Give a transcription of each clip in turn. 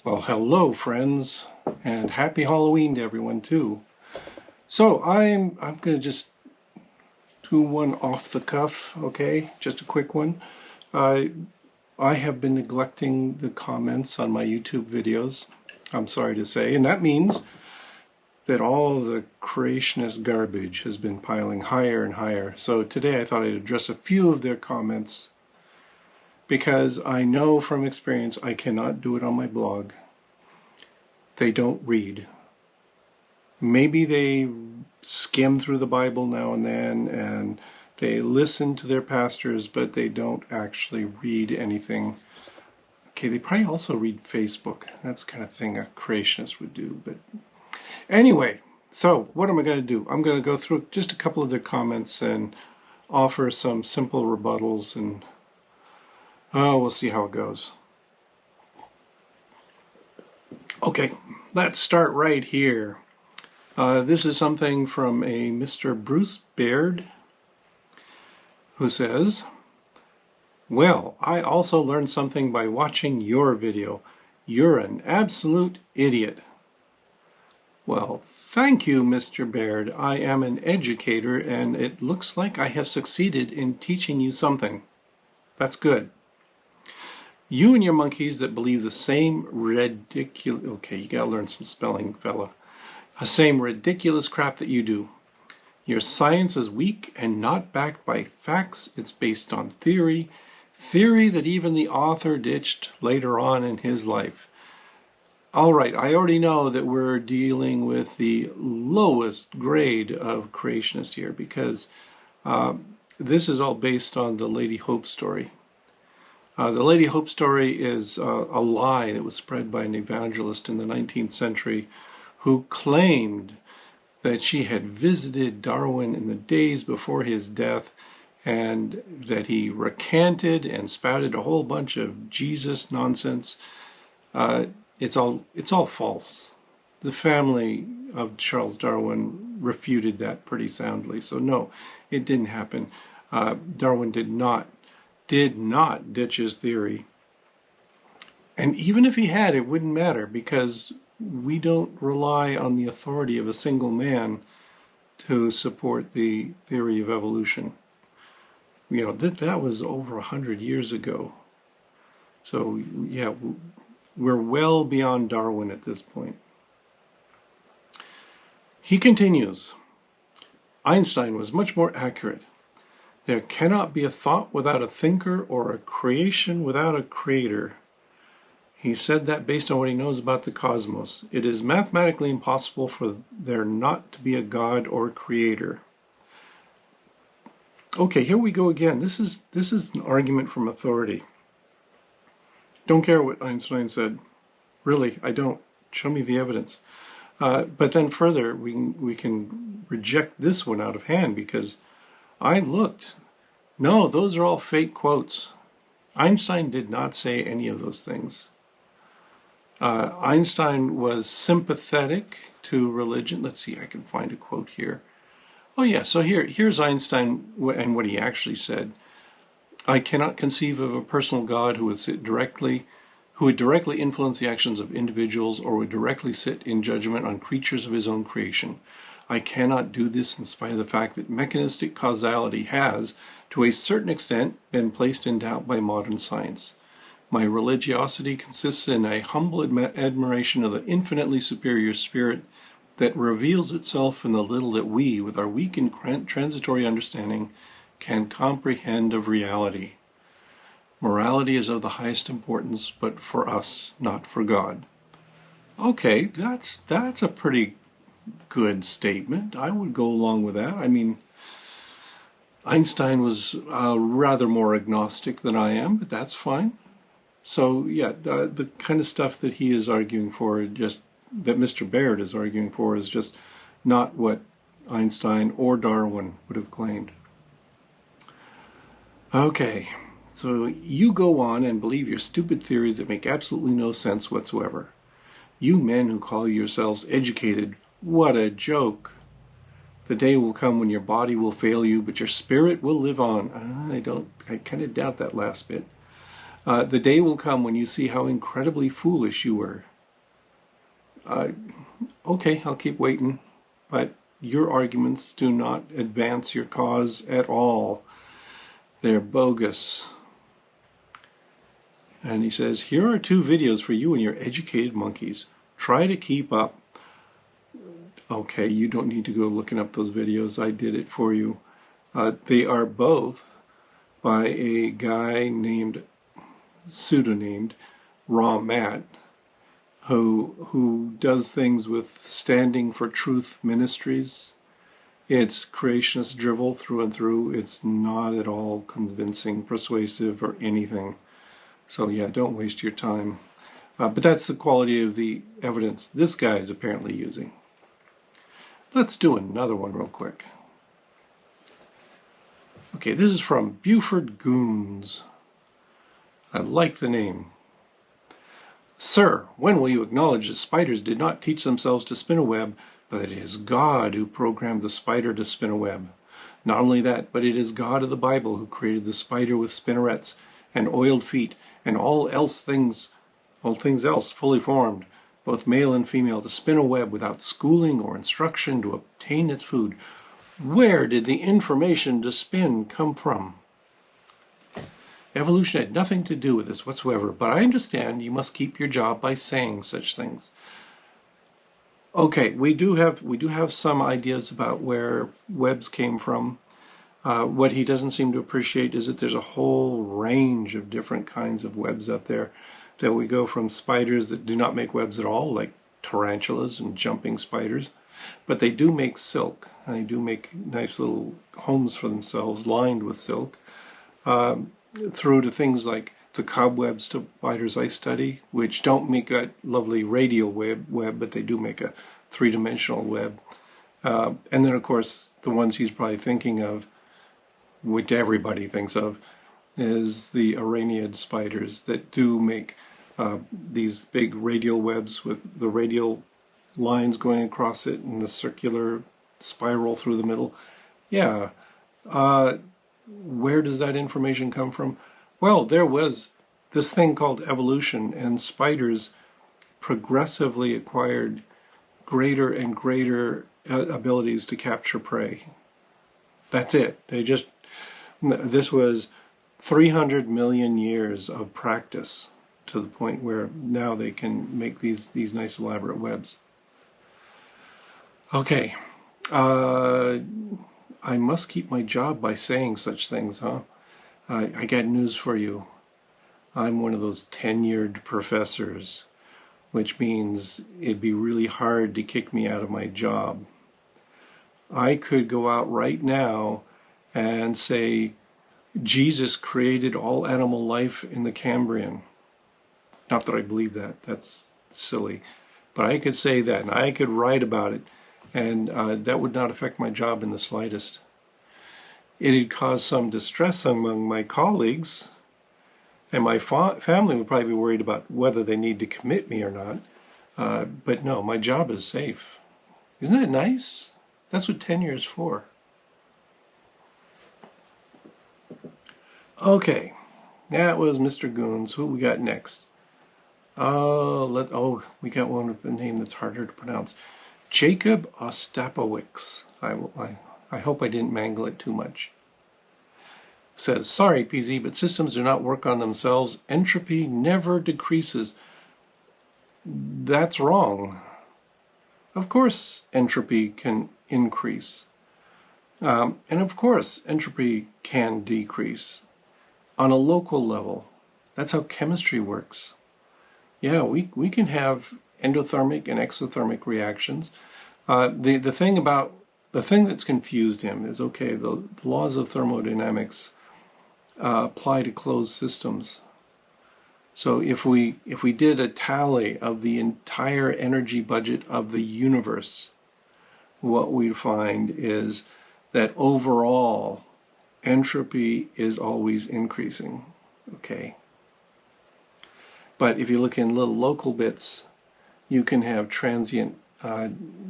Well, hello, friends, and happy Halloween to everyone too. So I'm going to just do one off the cuff, okay? Just a quick one. I have been neglecting the comments on my YouTube videos, I'm sorry to say, and that means that all the creationist garbage has been piling higher and higher. So today I thought I'd address a few of their comments because I know from experience I cannot do it on my blog. They don't read. Maybe they skim through the Bible now and then and they listen to their pastors, but they don't actually read anything. Okay, they probably also read Facebook. That's the kind of thing a creationist would do. But anyway, so what am I going to do? I'm going to go through just a couple of their comments and offer some simple rebuttals, and we'll see how it goes. Okay, let's start right here. This is something from a Mr. Bruce Baird, who says, "Well, I also learned something by watching your video. You're an absolute idiot." Well, thank you, Mr. Baird. I am an educator, and it looks like I have succeeded in teaching you something. That's good. You and your monkeys that believe the same ridiculous... Okay, you gotta learn some spelling, fella. The same ridiculous crap that you do. Your science is weak and not backed by facts. It's based on theory. Theory that even the author ditched later on in his life. All right, I already know that we're dealing with the lowest grade of creationist here because this is all based on the Lady Hope story. The Lady Hope story is a lie that was spread by an evangelist in the 19th century who claimed that she had visited Darwin in the days before his death and that he recanted and spouted a whole bunch of Jesus nonsense. It's all false. The family of Charles Darwin refuted that pretty soundly. So no, it didn't happen. Darwin did not ditch his theory. And even if he had, it wouldn't matter because we don't rely on the authority of a single man to support the theory of evolution. You know, that was over 100 years ago. So yeah, we're well beyond Darwin at this point. He continues, Einstein was much more accurate. There cannot be a thought without a thinker or a creation without a creator. He said that based on what he knows about the cosmos. It is mathematically impossible for there not to be a God or creator. Okay, here we go again. This is an argument from authority. Don't care what Einstein said. Really, I don't. Show me the evidence. But then further, we can reject this one out of hand because I looked. No, those are all fake quotes. Einstein did not say any of those things. Einstein was sympathetic to religion. Let's see, I can find a quote here. Oh yeah, so here's Einstein and what he actually said. I cannot conceive of a personal God who would directly influence the actions of individuals or would directly sit in judgment on creatures of his own creation. I cannot do this in spite of the fact that mechanistic causality has, to a certain extent, been placed in doubt by modern science. My religiosity consists in a humble admiration of the infinitely superior spirit that reveals itself in the little that we, with our weak and transitory understanding, can comprehend of reality. Morality is of the highest importance, but for us, not for God. Okay, that's a pretty good statement. I would go along with that. I mean, Einstein was rather more agnostic than I am, but that's fine. So yeah, the kind of stuff that he is arguing for, just that Mr. Baird is arguing for, is just not what Einstein or Darwin would have claimed. Okay, so you go on and believe your stupid theories that make absolutely no sense whatsoever. You men who call yourselves educated, what a joke. The day will come when your body will fail you, but your spirit will live on. I kind of doubt that last bit. The day will come when you see how incredibly foolish you were. Okay, I'll keep waiting, but your arguments do not advance your cause at all. They're bogus. And he says, here are 2 videos for you and your educated monkeys. Try to keep up. Okay, you don't need to go looking up those videos. I did it for you. They are both by a guy named, pseudonamed, Raw Matt, who does things with Standing for Truth Ministries. It's creationist drivel through and through. It's not at all convincing, persuasive, or anything. So yeah, don't waste your time. But that's the quality of the evidence this guy is apparently using. Let's do another one real quick. Okay, this is from Buford Goons. I like the name. Sir, when will you acknowledge that spiders did not teach themselves to spin a web, but that it is God who programmed the spider to spin a web? Not only that, but it is God of the Bible who created the spider with spinnerets and oiled feet and all things else fully formed, both male and female, to spin a web without schooling or instruction to obtain its food. Where did the information to spin come from? Evolution had nothing to do with this whatsoever, but I understand you must keep your job by saying such things. Okay, we do have some ideas about where webs came from. What he doesn't seem to appreciate is that there's a whole range of different kinds of webs out there. That we go from spiders that do not make webs at all, like tarantulas and jumping spiders, but they do make silk, and they do make nice little homes for themselves lined with silk, through to things like the cobweb spiders I study, which don't make a lovely radial web, but they do make a 3-dimensional web. And then, of course, the ones he's probably thinking of, which everybody thinks of, is the Araneid spiders that do make these big radial webs with the radial lines going across it and the circular spiral through the middle. Yeah. Where does that information come from? Well, there was this thing called evolution, and spiders progressively acquired greater and greater abilities to capture prey. That's it. This was 300 million years of practice to the point where now they can make these nice elaborate webs. Okay. I must keep my job by saying such things, huh? I got news for you. I'm one of those tenured professors, which means it'd be really hard to kick me out of my job. I could go out right now and say, Jesus created all animal life in the Cambrian. Not that I believe that. That's silly. But I could say that, and I could write about it, and that would not affect my job in the slightest. It'd cause some distress among my colleagues, and my family would probably be worried about whether they need to commit me or not. But no, my job is safe. Isn't that nice? That's what tenure is for. Okay, that was Mr. Goons. Who we got next? We got one with a name that's harder to pronounce. Jacob Ostapowicz. I hope I didn't mangle it too much. Says, sorry, PZ, but systems do not work on themselves. Entropy never decreases. That's wrong. Of course, entropy can increase. And of course, entropy can decrease on a local level. That's how chemistry works. Yeah, we can have endothermic and exothermic reactions. The thing that's confused him is, okay, the laws of thermodynamics apply to closed systems. So if we did a tally of the entire energy budget of the universe, what we'd find is that overall entropy is always increasing. Okay. But if you look in little local bits, you can have transient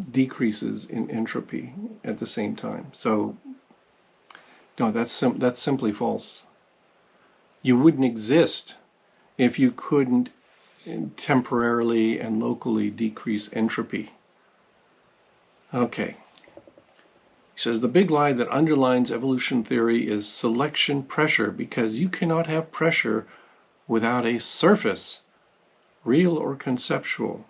decreases in entropy at the same time. So, no, that's simply false. You wouldn't exist if you couldn't temporarily and locally decrease entropy. Okay. He says the big lie that underlines evolution theory is selection pressure, because you cannot have pressure without a surface, real or conceptual.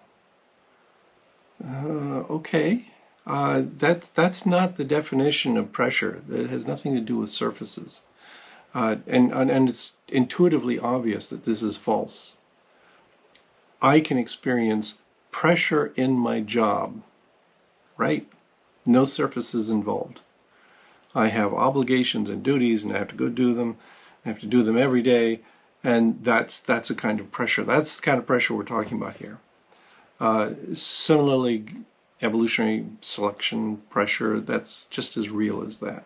Okay. That's not the definition of pressure. It has nothing to do with surfaces. And it's intuitively obvious that this is false. I can experience pressure in my job, right? No surfaces involved. I have obligations and duties, and I have to go do them. I have to do them every day, and that's a kind of pressure. That's the kind of pressure we're talking about here. Similarly, evolutionary selection pressure, that's just as real as that.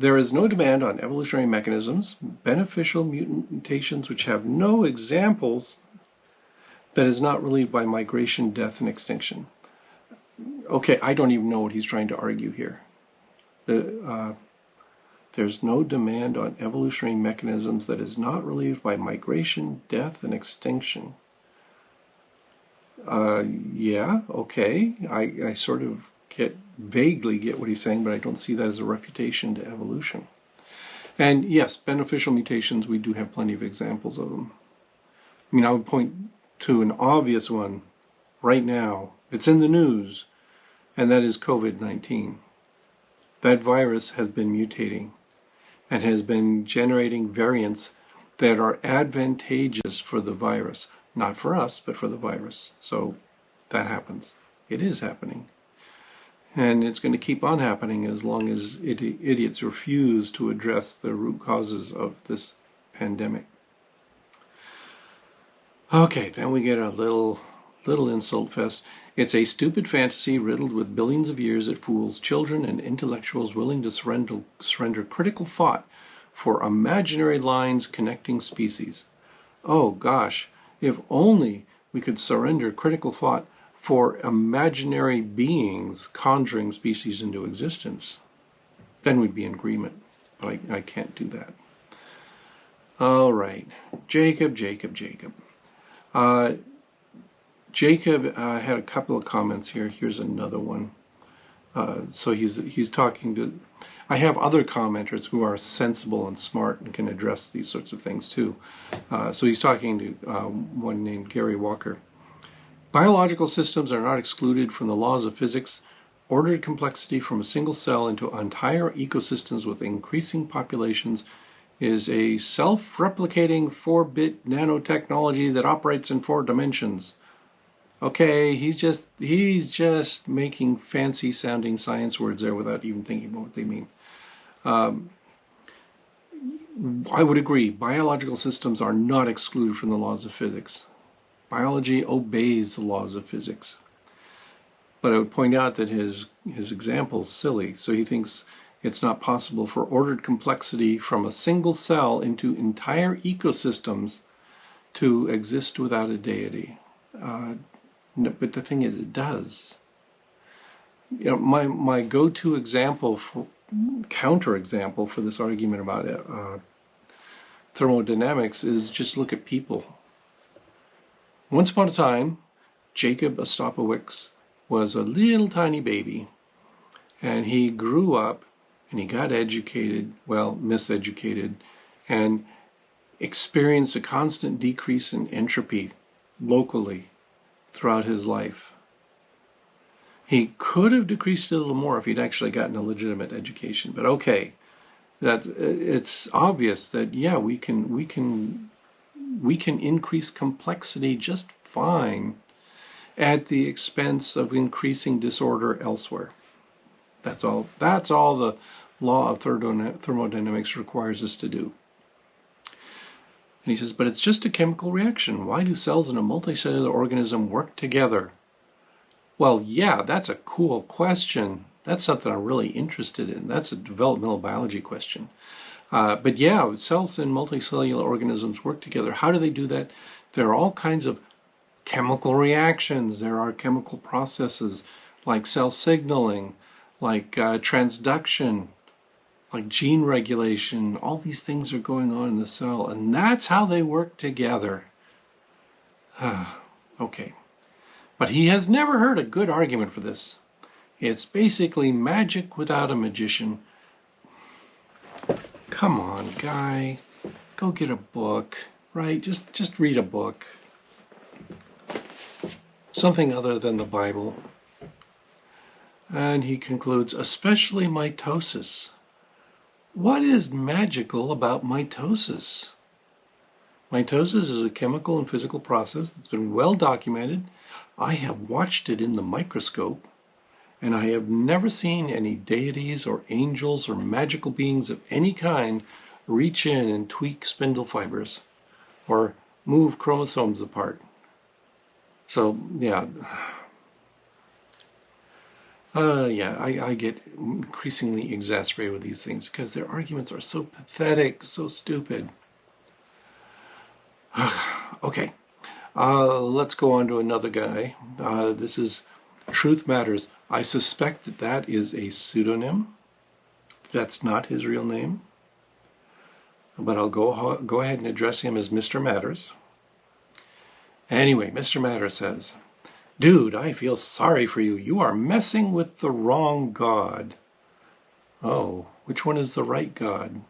There is no demand on evolutionary mechanisms, beneficial mutations which have no examples, that is not relieved by migration, death, and extinction. Okay, I don't even know what he's trying to argue here. There's no demand on evolutionary mechanisms that is not relieved by migration, death, and extinction. Yeah, okay. I sort of vaguely get what he's saying, but I don't see that as a refutation to evolution. And yes, beneficial mutations, we do have plenty of examples of them. I mean, I would point to an obvious one right now. It's in the news, and that is COVID-19. That virus has been mutating and has been generating variants that are advantageous for the virus. Not for us, but for the virus. So that happens. It is happening. And it's going to keep on happening as long as idiots refuse to address the root causes of this pandemic. Okay, then we get a little insult fest. It's a stupid fantasy riddled with billions of years that fools children and intellectuals willing to surrender critical thought for imaginary lines connecting species. Oh gosh, if only we could surrender critical thought for imaginary beings conjuring species into existence. Then we'd be in agreement. But I can't do that. All right, Jacob. Jacob had a couple of comments here. Here's another one. So he's talking to. I have other commenters who are sensible and smart and can address these sorts of things too. So he's talking to one named Gary Walker. Biological systems are not excluded from the laws of physics. Ordered complexity from a single cell into entire ecosystems with increasing populations is a self-replicating 4-bit nanotechnology that operates in 4 dimensions. Okay, he's just making fancy sounding science words there without even thinking about what they mean. I would agree, biological systems are not excluded from the laws of physics. Biology obeys the laws of physics. But I would point out that his example is silly. So he thinks it's not possible for ordered complexity from a single cell into entire ecosystems to exist without a deity. No, but the thing is, it does. You know, my go-to example, counter-example for this argument about thermodynamics is just look at people. Once upon a time, Jacob Ostapowicz was a little tiny baby, and he grew up and he got educated, well, miseducated, and experienced a constant decrease in entropy locally throughout his life. He could have decreased it a little more if he'd actually gotten a legitimate education, but okay, that it's obvious that yeah, we can increase complexity just fine at the expense of increasing disorder elsewhere. That's all the law of thermodynamics requires us to do. And he says, but it's just a chemical reaction. Why do cells in a multicellular organism work together? Well, yeah, that's a cool question. That's something I'm really interested in. That's a developmental biology question. But yeah, cells in multicellular organisms work together. How do they do that? There are all kinds of chemical reactions. There are chemical processes like cell signaling, like transduction, like gene regulation. All these things are going on in the cell, and that's how they work together. Okay. But he has never heard a good argument for this. It's basically magic without a magician. Come on, guy. Go get a book, right? Just read a book. Something other than the Bible. And he concludes, especially mitosis. What is magical about mitosis? Mitosis is a chemical and physical process that's been well documented. I have watched it in the microscope, and I have never seen any deities or angels or magical beings of any kind reach in and tweak spindle fibers or move chromosomes apart. So, yeah. I get increasingly exasperated with these things because their arguments are so pathetic, so stupid. Okay, let's go on to another guy. This is Truth Matters. I suspect that that is a pseudonym. That's not his real name. But I'll go ahead and address him as Mr. Matters. Anyway, Mr. Matters says, "Dude, I feel sorry for you. You are messing with the wrong God." Oh, which one is the right God?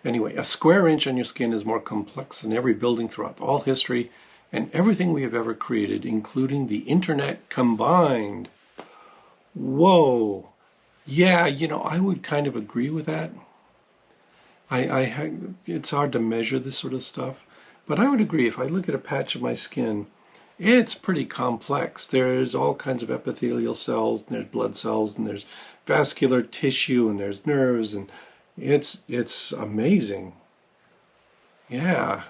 Anyway, a square inch on your skin is more complex than every building throughout all history and everything we have ever created, including the internet combined. Whoa. Yeah, I would kind of agree with that. It's hard to measure this sort of stuff, but I would agree. If I look at a patch of my skin, it's pretty complex. There's all kinds of epithelial cells, and there's blood cells, and there's vascular tissue, and there's nerves, and it's amazing. Yeah.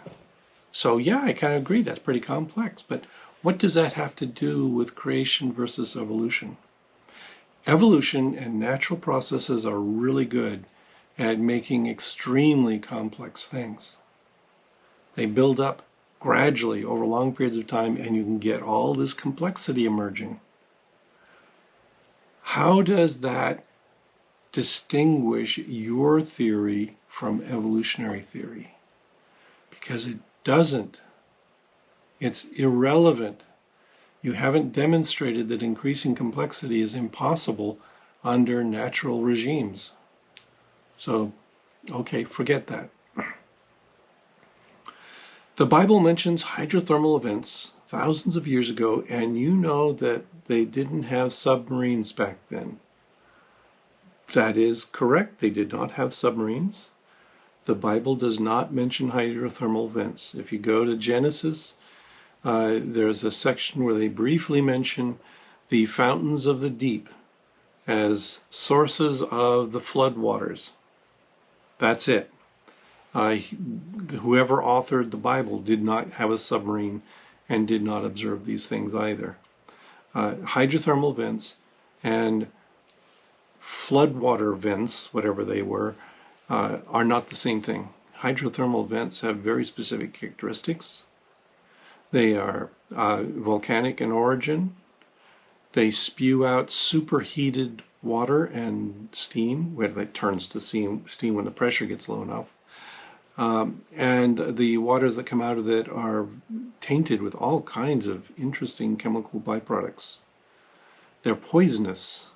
So yeah, I kind of agree. That's pretty complex. But what does that have to do with creation versus evolution? Evolution and natural processes are really good at making extremely complex things. They build up gradually over long periods of time, and you can get all this complexity emerging. How does that distinguish your theory from evolutionary theory? Because it doesn't. It's irrelevant. You haven't demonstrated that increasing complexity is impossible under natural regimes. So, okay, forget that. The Bible mentions hydrothermal events thousands of years ago, and you know that they didn't have submarines back then. That is correct. They did not have submarines. The Bible does not mention hydrothermal vents. If you go to Genesis, there's a section where they briefly mention the fountains of the deep as sources of the flood waters. That's it. Whoever authored the Bible did not have a submarine and did not observe these things either. Hydrothermal vents and floodwater vents, whatever they were, are not the same thing. Hydrothermal vents have very specific characteristics. They are volcanic in origin. They spew out superheated water and steam, where it turns to steam when the pressure gets low enough. And the waters that come out of it are tainted with all kinds of interesting chemical byproducts. They're poisonous.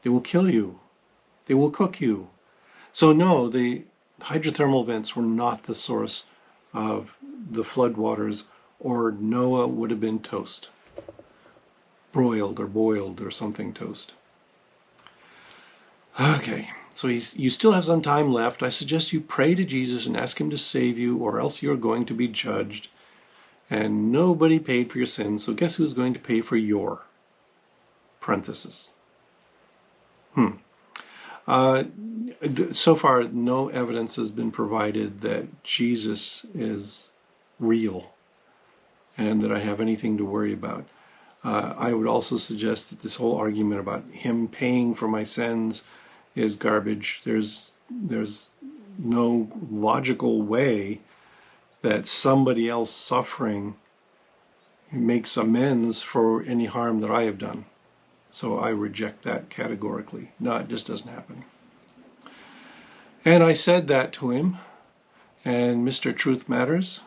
They will kill you. They will cook you. So no, the hydrothermal vents were not the source of the floodwaters, or Noah would have been toast. Broiled or boiled or something toast. Okay, so you still have some time left. I suggest you pray to Jesus and ask him to save you, or else you're going to be judged. And nobody paid for your sins, so guess who's going to pay for your? Parenthesis. So far, no evidence has been provided that Jesus is real and that I have anything to worry about. I would also suggest that this whole argument about him paying for my sins is garbage. There's no logical way that somebody else suffering makes amends for any harm that I have done. So I reject that categorically. No, it just doesn't happen. And I said that to him, and Mr. Truth Matters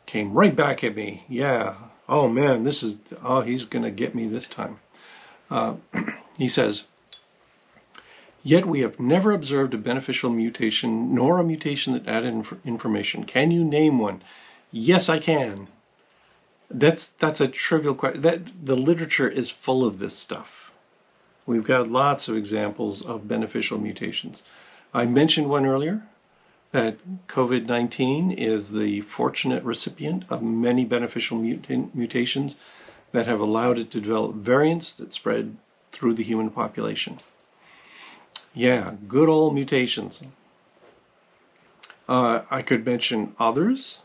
came right back at me. Yeah. Oh man, he's going to get me this time. He says, yet we have never observed a beneficial mutation, nor a mutation that added information. Can you name one? Yes, I can. That's a trivial question. The literature is full of this stuff. We've got lots of examples of beneficial mutations. I mentioned one earlier, that COVID-19 is the fortunate recipient of many beneficial mutations that have allowed it to develop variants that spread through the human population. Yeah, good old mutations. I could mention others.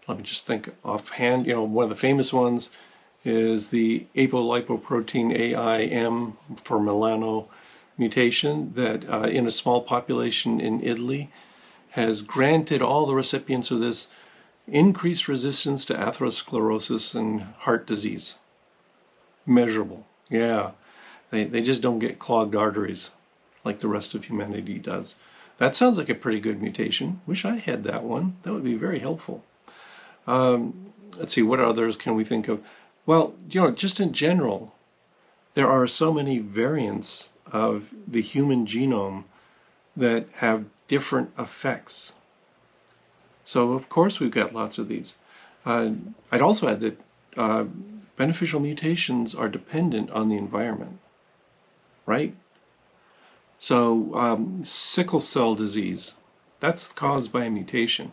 Let me just think offhand. One of the famous ones is the apolipoprotein AIM for Milano mutation that in a small population in Italy has granted all the recipients of this increased resistance to atherosclerosis and heart disease. Measurable. Yeah. They just don't get clogged arteries like the rest of humanity does. That sounds like a pretty good mutation. Wish I had that one. That would be very helpful. Let's see, what others can we think of? Well, just in general, there are so many variants of the human genome that have different effects. So, of course, we've got lots of these. I'd also add that beneficial mutations are dependent on the environment, right? So, sickle cell disease, that's caused by a mutation.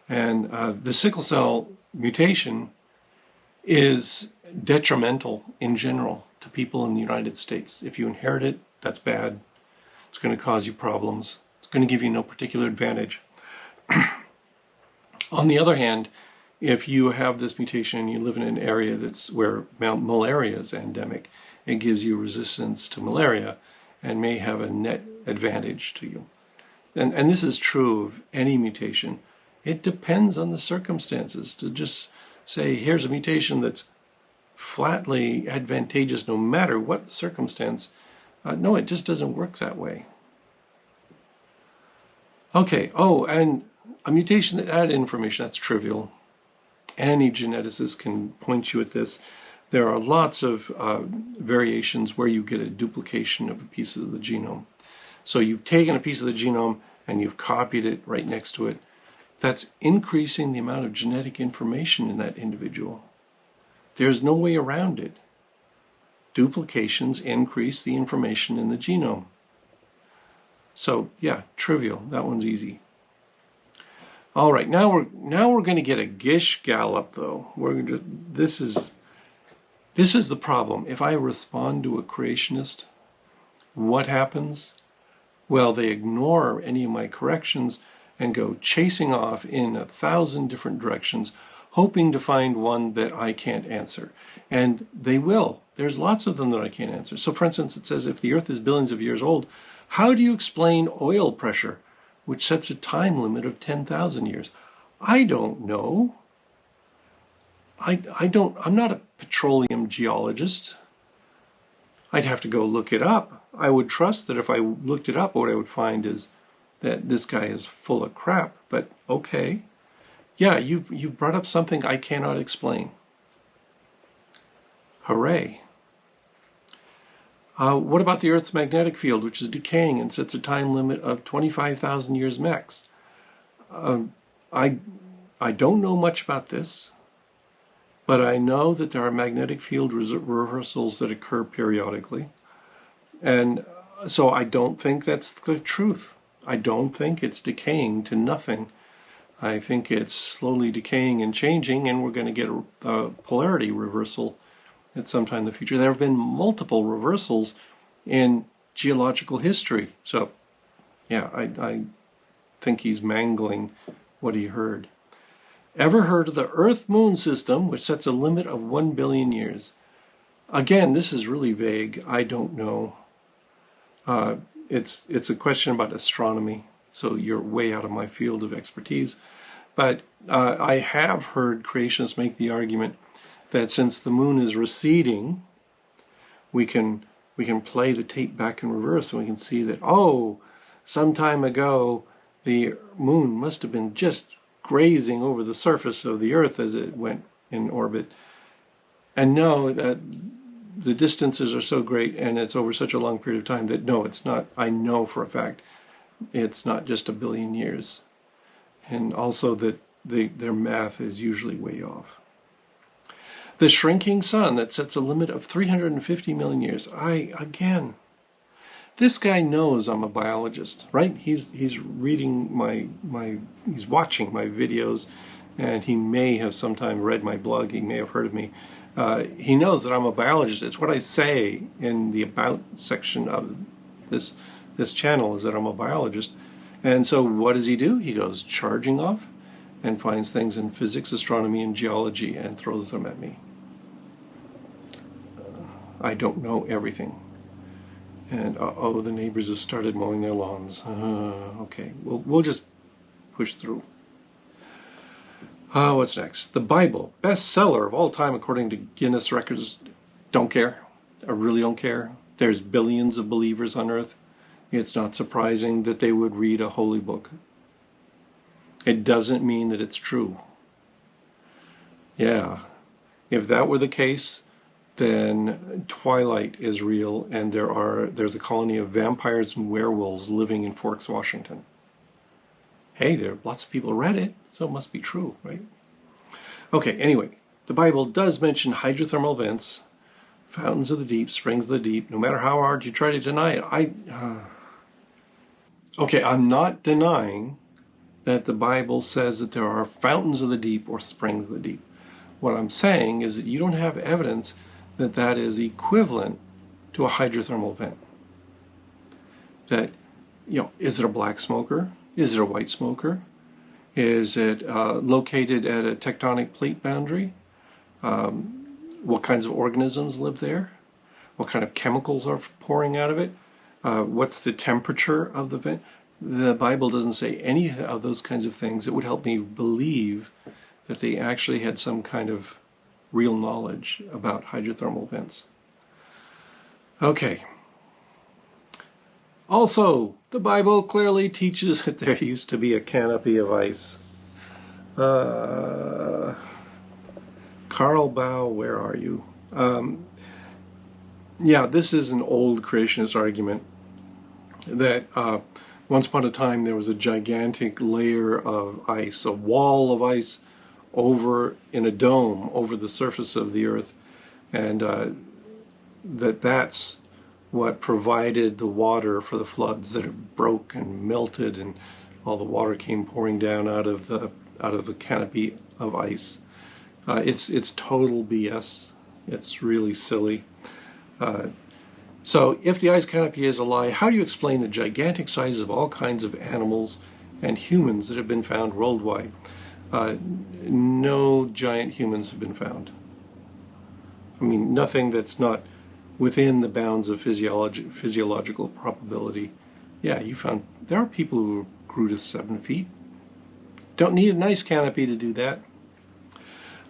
And the sickle cell mutation is detrimental in general to people in the United States. If you inherit it, that's bad. It's going to cause you problems. It's going to give you no particular advantage. On the other hand, if you have this mutation and you live in an area where malaria is endemic, it gives you resistance to malaria and may have a net advantage to you. And this is true of any mutation. It depends on the circumstances. To just say, here's a mutation that's flatly advantageous no matter what the circumstance, no, it just doesn't work that way. Okay, and a mutation that added information, that's trivial. Any geneticist can point you at this. There are lots of variations where you get a duplication of a piece of the genome. So you've taken a piece of the genome and you've copied it right next to it. That's increasing the amount of genetic information in that individual. There's no way around it. Duplications increase the information in the genome. So yeah, trivial. That one's easy. All right, now we're going to get a Gish Gallop though. This is the problem. If I respond to a creationist, what happens? Well, they ignore any of my corrections and go chasing off in 1,000 different directions, hoping to find one that I can't answer. And they will. There's lots of them that I can't answer. So for instance, it says if the Earth is billions of years old, how do you explain oil pressure, which sets a time limit of 10,000 years? I don't know. I'm not a petroleum geologist. I'd have to go look it up. I would trust that if I looked it up, what I would find is that this guy is full of crap. But okay. Yeah, you've brought up something I cannot explain. Hooray. What about the Earth's magnetic field, which is decaying and sets a time limit of 25,000 years max? I don't know much about this, but I know that there are magnetic field reversals that occur periodically. And so I don't think that's the truth. I don't think it's decaying to nothing. I think it's slowly decaying and changing, and we're going to get a polarity reversal at some time in the future. There have been multiple reversals in geological history. So, yeah, I think he's mangling what he heard. Ever heard of the Earth-Moon system, which sets a limit of 1 billion years? Again, this is really vague. I don't know. It's a question about astronomy, so you're way out of my field of expertise. But I have heard creationists make the argument that since the moon is receding, we can play the tape back in reverse and we can see that, some time ago the moon must have been just grazing over the surface of the Earth as it went in orbit. And no, the distances are so great and it's over such a long period of time that no, it's not. I know for a fact it's not just a billion years. And also that their math is usually way off. The shrinking sun that sets a limit of 350 million years. Again, this guy knows I'm a biologist, right? He's reading he's watching my videos, and he may have sometime read my blog. He may have heard of me. He knows that I'm a biologist. It's what I say in the about section of this channel, is that I'm a biologist. And so what does he do? He goes charging off and finds things in physics, astronomy, and geology and throws them at me. I don't know everything. And the neighbors have started mowing their lawns. Okay, we'll just push through. What's next? The Bible, bestseller of all time according to Guinness records. Don't care. I really don't care. There's billions of believers on earth. It's not surprising that they would read a holy book. It doesn't mean that it's true. Yeah, if that were the case, then Twilight is real, and there's a colony of vampires and werewolves living in Forks, Washington. Hey, there are lots of people read it, so it must be true, right? Okay, anyway, the Bible does mention hydrothermal vents, fountains of the deep, springs of the deep. No matter how hard you try to deny it, okay, I'm not denying that the Bible says that there are fountains of the deep or springs of the deep. What I'm saying is that you don't have evidence that that is equivalent to a hydrothermal vent. That, is it a black smoker? Is it a white smoker? Is it located at a tectonic plate boundary? What kinds of organisms live there? What kind of chemicals are pouring out of it? What's the temperature of the vent? The Bible doesn't say any of those kinds of things that would help me believe that they actually had some kind of real knowledge about hydrothermal vents. Okay. Also, the Bible clearly teaches that there used to be a canopy of ice. Carl Bow, where are you? Yeah, this is an old creationist argument that once upon a time there was a gigantic layer of ice, a wall of ice over in a dome over the surface of the earth, and that's what provided the water for the floods that it broke and melted, and all the water came pouring down out of the canopy of ice. It's total BS. It's really silly. So if the ice canopy is a lie, how do you explain the gigantic size of all kinds of animals and humans that have been found worldwide? No giant humans have been found. I mean, nothing that's not within the bounds of physiological probability. Yeah, there are people who grew to 7 feet. Don't need a nice canopy to do that.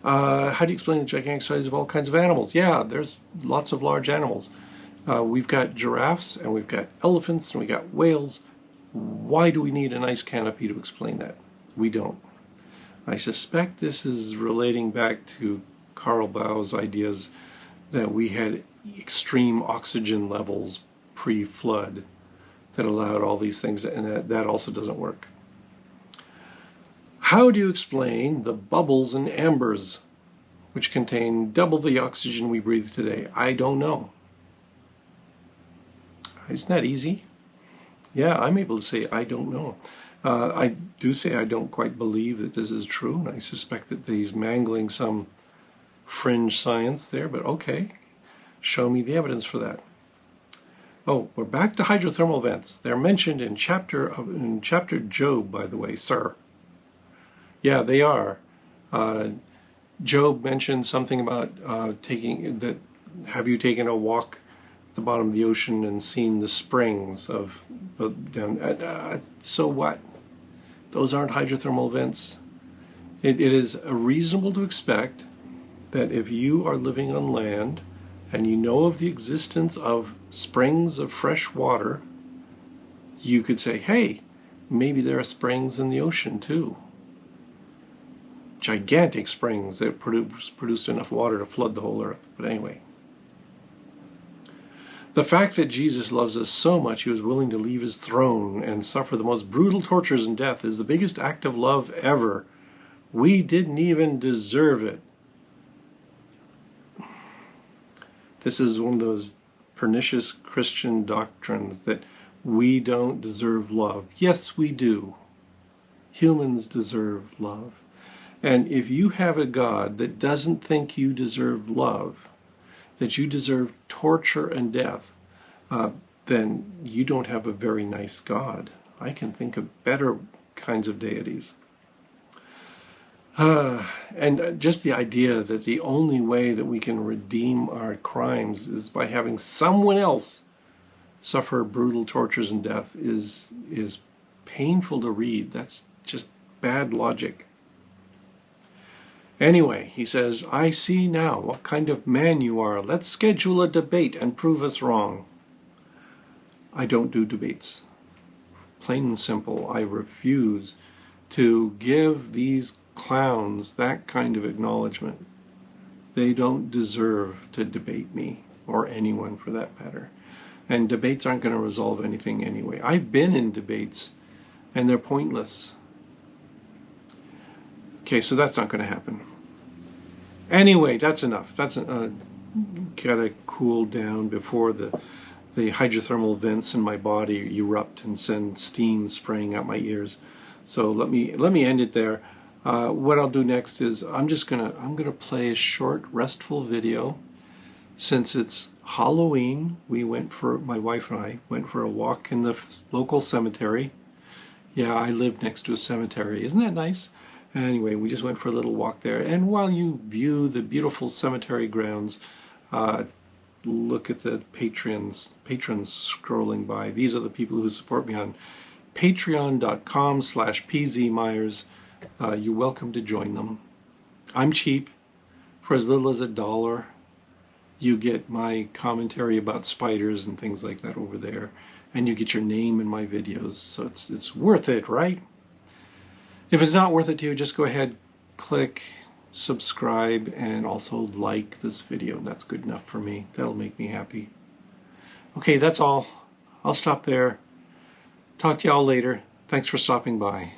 How do you explain the gigantic size of all kinds of animals? Yeah, there's lots of large animals. We've got giraffes, and we've got elephants, and we've got whales. Why do we need a nice canopy to explain that? We don't. I suspect this is relating back to Carl Bau's ideas that we had extreme oxygen levels pre-flood that allowed all these things, and that also doesn't work. How do you explain the bubbles and ambers, which contain double the oxygen we breathe today? I don't know. Isn't that easy? Yeah, I'm able to say I don't know. I do say I don't quite believe that this is true, and I suspect that he's mangling some fringe science there, but okay. Show me the evidence for that. Oh, we're back to hydrothermal vents. They're mentioned in chapter Job, by the way, sir. Yeah, they are. Job mentioned something about have you taken a walk at the bottom of the ocean and seen the springs of down? So what? Those aren't hydrothermal vents. It is reasonable to expect that if you are living on land and you know of the existence of springs of fresh water, you could say, hey, maybe there are springs in the ocean too. gigantic springs that produced enough water to flood the whole earth. But anyway, the fact that Jesus loves us so much he was willing to leave his throne and suffer the most brutal tortures and death is the biggest act of love ever. We didn't even deserve it. This is one of those pernicious Christian doctrines that we don't deserve love. Yes, we do. Humans deserve love. And if you have a God that doesn't think you deserve love, that you deserve torture and death, then you don't have a very nice God. I can think of better kinds of deities. And just the idea that the only way that we can redeem our crimes is by having someone else suffer brutal tortures and death is painful to read. That's just bad logic. Anyway, he says, I see now what kind of man you are. Let's schedule a debate and prove us wrong. I don't do debates. Plain and simple, I refuse to give these clowns that kind of acknowledgement. They don't deserve to debate me, or anyone for that matter. And debates aren't going to resolve anything anyway. I've been in debates, and they're pointless. Okay, so that's not going to happen. Anyway, that's enough. That's gotta cool down before the hydrothermal vents in my body erupt and send steam spraying out my ears. So let me end it there. What I'll do next is I'm gonna play a short, restful video. Since it's Halloween, my wife and I went for a walk in the local cemetery. Yeah, I live next to a cemetery. Isn't that nice? Anyway, we just went for a little walk there. And while you view the beautiful cemetery grounds, look at the patrons scrolling by. These are the people who support me on patreon.com/pzmyers. You're welcome to join them. I'm cheap. For as little as $1, you get my commentary about spiders and things like that over there. And you get your name in my videos. So it's worth it, right? If it's not worth it to you, just go ahead, click subscribe, and also like this video. That's good enough for me. That'll make me happy. Okay, that's all. I'll stop there. Talk to y'all later. Thanks for stopping by.